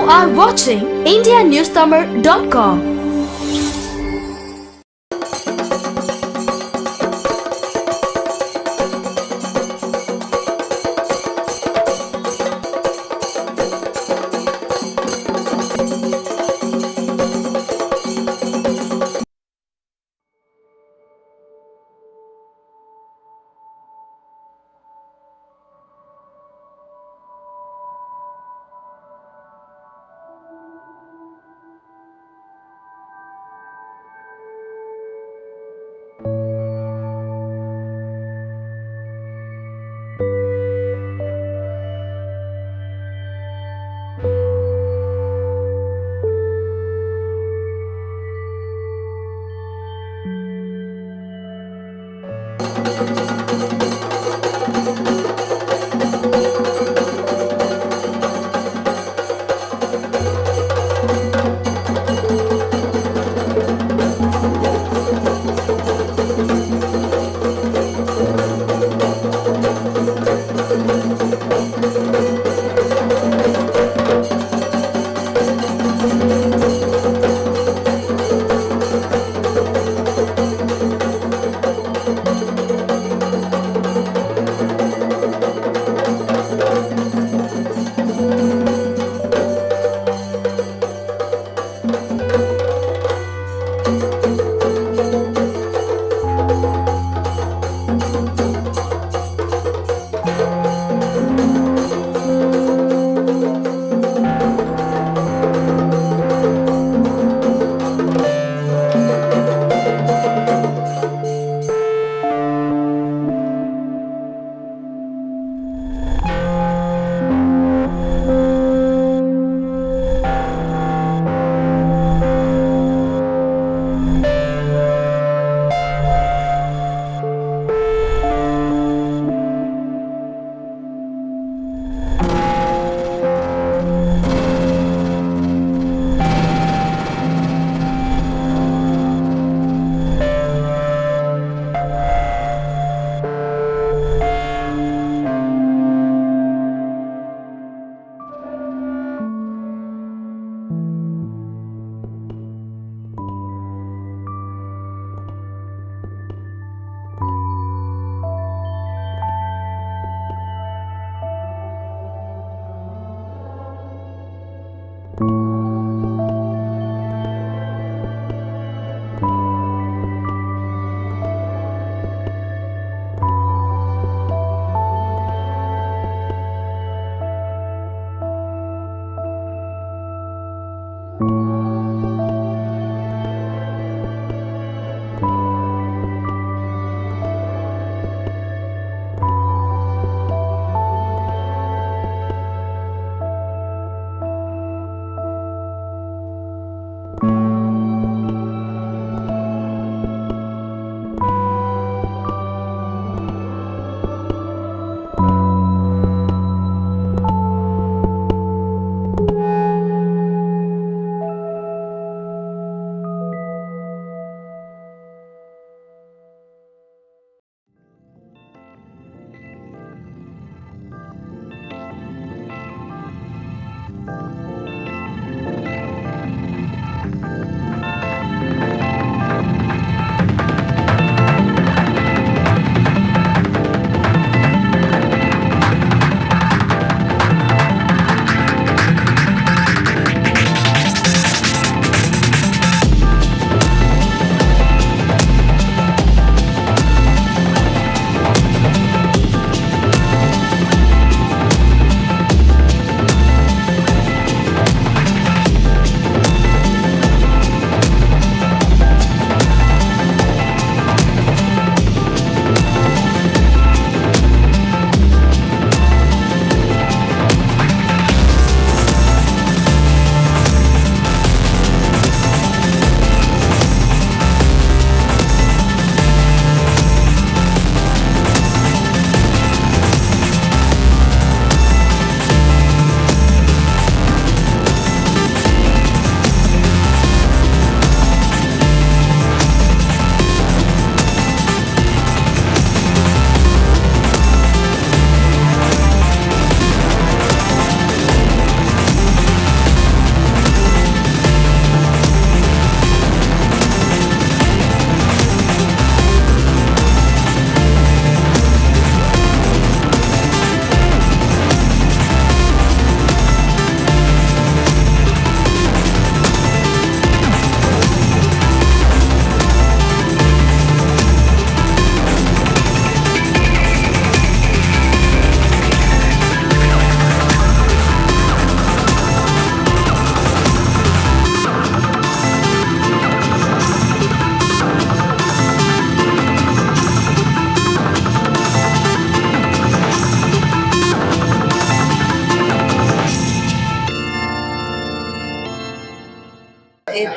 are watching indianewstamil.com.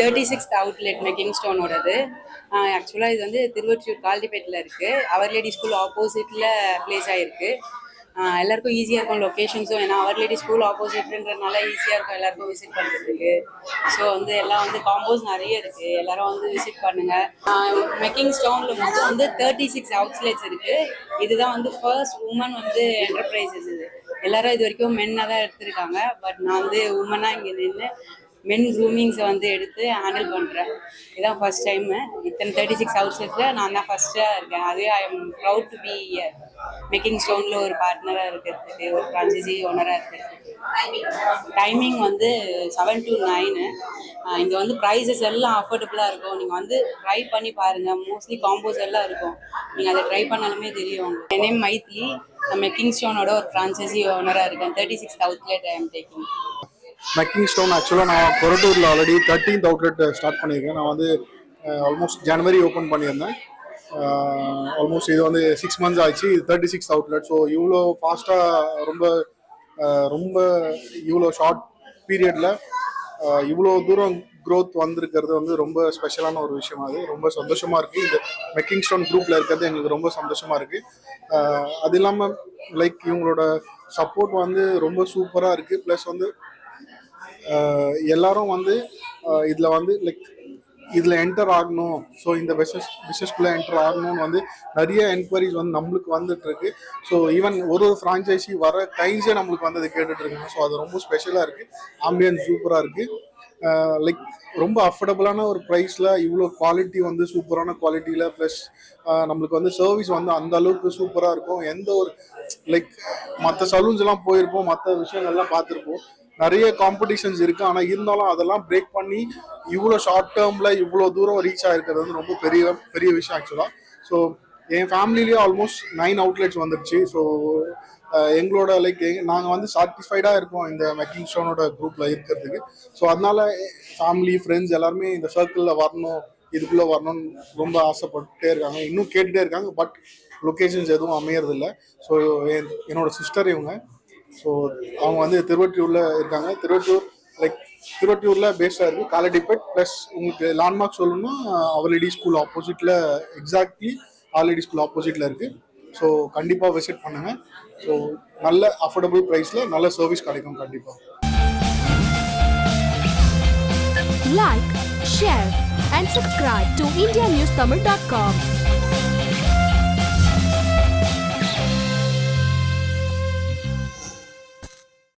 36th outlet கிங்ஸ்டோனோடது. ஆக்சுவலாக இது வந்து திருவொற்றியூர் கால்டிபேட்டில் இருக்குது. அவர் லேடி ஸ்கூல் ஆப்போசிட்டில் ப்ளேஸ் ஆகிருக்கு. எல்லாருக்கும் ஈஸியாக இருக்கும் லொக்கேஷன்ஸும், ஏன்னா அவர் லேடி ஸ்கூல் ஆப்போசிட்ன்றதுனால ஈஸியாக இருக்கும் எல்லாருக்கும் விசிட் பண்ணுறதுக்கு. ஸோ வந்து எல்லாம் வந்து காம்போஸ் நிறைய இருக்குது, எல்லாரும் வந்து விசிட் பண்ணுங்கள். கிங்ஸ்டவுனில் மொத்தம் வந்து 36 அவுட்லெட்ஸ் இருக்குது. இதுதான் வந்து ஃபர்ஸ்ட் உமன் வந்து என்டர்பிரைசஸ். இது எல்லாரும் இது வரைக்கும் மென்னாக தான் எடுத்திருக்காங்க. பட் நான் வந்து உமனாக இங்கே நின்று மென் க்ரூமிங்ஸை வந்து எடுத்து ஹேண்டில் பண்ணுறேன். இதுதான் ஃபர்ஸ்ட் டைமு. இத்தனை 36 அவுட்லெட்ஸில் நான் தான் ஃபர்ஸ்ட்டாக இருக்கேன். அது I am proud to be making ஸ்டோனில் ஒரு பார்ட்னராக இருக்கிறதுக்கு, ஒரு ஃப்ரான்ச்சைசி ஓனராக இருக்கிறதுக்கு. டைமிங் வந்து 7 to 9. இங்கே வந்து ப்ரைஸஸ் எல்லாம் அஃபோர்டபுளாக இருக்கும். நீங்கள் வந்து ட்ரை பண்ணி பாருங்கள். மோஸ்ட்லி காம்போஸ் எல்லாம் இருக்கும். நீங்கள் அதை ட்ரை பண்ணாலுமே தெரியும். என் நேம் மைத்லி. நம்ம கிங்ஸ்டோனோட ஒரு ஃப்ரான்ச்சைசி ஓனராக இருக்கேன். 36th outlet I am taking. Kingstown ஆக்சுவலாக நான் கொரட்டூரில் ஆல்ரெடி 13th அவுட்லெட் ஸ்டார்ட் பண்ணியிருக்கேன். நான் வந்து ஆல்மோஸ்ட் ஜனவரி ஓப்பன் பண்ணியிருந்தேன். ஆல்மோஸ்ட் இது வந்து 6 months ஆச்சு. இது 36th அவுட்லெட். ஸோ இவ்வளோ ஃபாஸ்ட்டாக ரொம்ப இவ்வளோ ஷார்ட் பீரியடில் இவ்வளோ தூரம் க்ரோத் வந்திருக்கிறது வந்து ரொம்ப ஸ்பெஷலான ஒரு விஷயம். அது ரொம்ப சந்தோஷமாக இருக்குது. இந்த கிங்ஸ்டவுன் குரூப்பில் இருக்கிறது எங்களுக்கு ரொம்ப சந்தோஷமாக இருக்குது. அது இல்லாமல் லைக் இவங்களோட சப்போர்ட் வந்து ரொம்ப சூப்பராக இருக்குது. ப்ளஸ் வந்து எல்லாரும் வந்து இதில் வந்து லைக் இதில் என்டர் ஆகணும், ஸோ இந்த பிஸ்னஸ்குள்ளே என்டர் ஆகணும்னு வந்து நிறைய என்கொயரிஸ் வந்து நம்மளுக்கு வந்துட்டு இருக்கு. ஸோ ஈவன் ஒரு ஃப்ரான்ச்சைசி வர டைம்ஸே நம்மளுக்கு வந்து அதை கேட்டுட்டு இருக்காங்க. ஸோ அது ரொம்ப ஸ்பெஷலாக இருக்குது. ஆம்பியன்ஸ் சூப்பராக இருக்குது. லைக் ரொம்ப அஃபோர்டபுளான ஒரு ப்ரைஸில் இவ்வளோ குவாலிட்டி வந்து சூப்பரான குவாலிட்டியில், ப்ளஸ் நம்மளுக்கு வந்து சர்வீஸ் வந்து அந்த அளவுக்கு சூப்பராக இருக்கும். எந்த ஒரு லைக் மற்ற சலூன்ஸ் எல்லாம் போயிருப்போம், மற்ற விஷயங்கள்லாம் பார்த்துருப்போம், நிறைய காம்படிஷன்ஸ் இருக்குது. ஆனால் இருந்தாலும் அதெல்லாம் பிரேக் பண்ணி இவ்வளோ ஷார்ட் டேர்மில் இவ்வளோ தூரம் ரீச் ஆகிருக்கிறது வந்து ரொம்ப பெரிய விஷயம் ஆக்சுவலாக. ஸோ என் ஃபேமிலிலேயே ஆல்மோஸ்ட் 9 அவுட்லெட்ஸ் வந்துடுச்சு. ஸோ எங்களோட லைக் நாங்கள் வந்து சாட்டிஸ்ஃபைடாக இருக்கோம் இந்த கிங்ஸ்டவுனோட குரூப்பில் இருக்கிறதுக்கு. ஸோ அதனால ஃபேமிலி ஃப்ரெண்ட்ஸ் எல்லாருமே இந்த சர்க்கிளில் வரணும், இதுக்குள்ளே வரணும்னு ரொம்ப ஆசைப்பட்டுட்டே இருக்காங்க, இன்னும் கேட்டுகிட்டே இருக்காங்க. பட் லொக்கேஷன்ஸ் எதுவும் அமையறதில்லை. ஸோ என்னோட சிஸ்டர் இவங்க. ஸோ அவங்க வந்து திருவொற்றியூரில் இருக்காங்க. திருவொற்றியூரில் பேஸ்டாக இருக்குது, காலடிப்பேட். ப்ளஸ் உங்களுக்கு லேண்ட்மார்க் சொல்லணும்னா அவர் லேடி ஸ்கூல் ஆப்போசிட்டில், எக்ஸாக்ட்லி ஆர் லேடி ஸ்கூல் ஆப்போசிட்டில் இருக்குது. ஸோ கண்டிப்பாக விசிட் பண்ணுங்கள். ஸோ நல்ல அஃபோர்டபுள் ப்ரைஸில் நல்ல சர்வீஸ் கிடைக்கும் கண்டிப்பாக. Like, share and subscribe to indianewstamil.com.